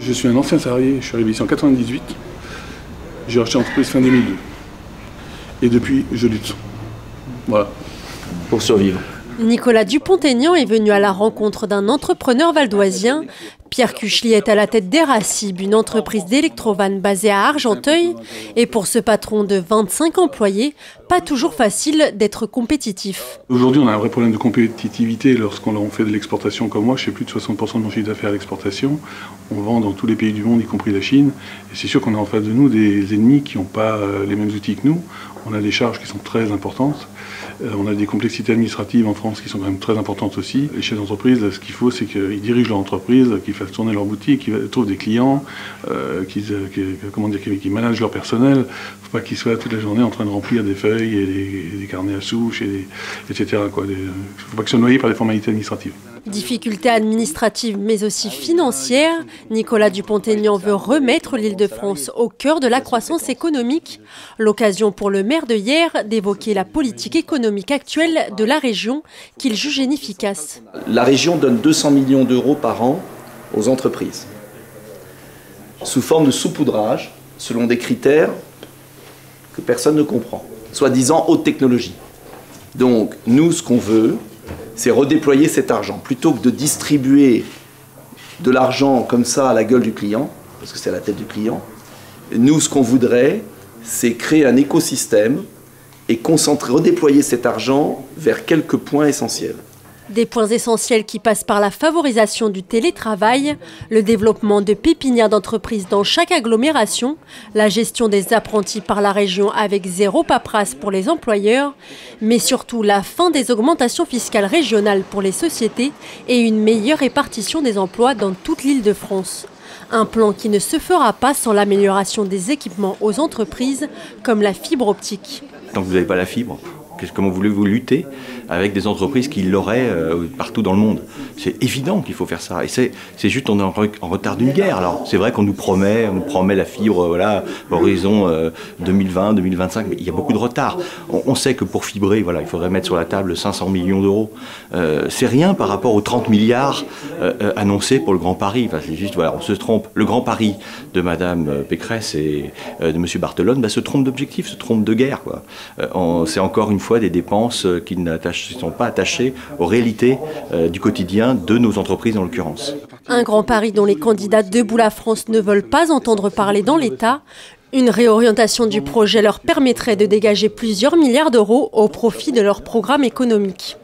Je suis un ancien salarié, je suis arrivé ici en 98. J'ai racheté l'entreprise fin 2002. Et depuis, je lutte. Voilà. Pour survivre. Nicolas Dupont-Aignan est venu à la rencontre d'un entrepreneur valdoisien. Pierre Cuchely est à la tête d'Eracib, une entreprise d'électrovannes basée à Argenteuil. Et pour ce patron de 25 employés, pas toujours facile d'être compétitif. Aujourd'hui, on a un vrai problème de compétitivité lorsqu'on fait de l'exportation comme moi. Je fais plus de 60% de mon chiffre d'affaires à l'exportation. On vend dans tous les pays du monde, y compris la Chine. Et c'est sûr qu'on a en face de nous des ennemis qui n'ont pas les mêmes outils que nous. On a des charges qui sont très importantes. On a des complexités administratives en France qui sont quand même très importantes aussi. Les chefs d'entreprise, ce qu'il faut, c'est qu'ils dirigent leur entreprise, qu'ils fassent tourner leur boutique, qu'ils trouvent des clients, qu'ils managent leur personnel. Il ne faut pas qu'ils soient toute la journée en train de remplir des feuilles et des carnets à souche, etc. Il ne faut pas qu'ils soient noyés par des formalités administratives. Difficultés administratives mais aussi financières, Nicolas Dupont-Aignan veut remettre l'Île-de-France au cœur de la croissance économique. L'occasion pour le maire de Hyères d'évoquer la politique économique actuelle de la région qu'il juge inefficace. La région donne 200 millions d'euros par an aux entreprises, sous forme de saupoudrage, selon des critères que personne ne comprend, soi-disant haute technologie. Donc nous, ce qu'on veut, c'est redéployer cet argent. Plutôt que de distribuer de l'argent comme ça à la gueule du client, parce que c'est à la tête du client, nous, ce qu'on voudrait, c'est créer un écosystème et redéployer cet argent vers quelques points essentiels. Des points essentiels qui passent par la favorisation du télétravail, le développement de pépinières d'entreprises dans chaque agglomération, la gestion des apprentis par la région avec zéro paperasse pour les employeurs, mais surtout la fin des augmentations fiscales régionales pour les sociétés et une meilleure répartition des emplois dans toute l'Île-de-France. Un plan qui ne se fera pas sans l'amélioration des équipements aux entreprises, comme la fibre optique. Tant que vous n'avez pas la fibre, comment voulez-vous lutter avec des entreprises qui l'auraient partout dans le monde? C'est évident qu'il faut faire ça. Et c'est juste, on est en retard d'une guerre. Alors, c'est vrai qu'on nous promet la fibre, voilà, horizon 2020, 2025, mais il y a beaucoup de retard. On sait que pour fibrer, voilà, il faudrait mettre sur la table 500 millions d'euros. C'est rien par rapport aux 30 milliards annoncés pour le Grand Paris. Enfin, c'est juste, voilà, on se trompe. Le Grand Paris de Madame Pécresse et de Monsieur Barthelone se trompe d'objectif, se trompe de guerre, quoi. C'est encore une fois des dépenses qui ne sont pas attachées aux réalités du quotidien de nos entreprises en l'occurrence. Un Grand Paris dont les candidats Debout la France ne veulent pas entendre parler dans l'État. Une réorientation du projet leur permettrait de dégager plusieurs milliards d'euros au profit de leur programme économique.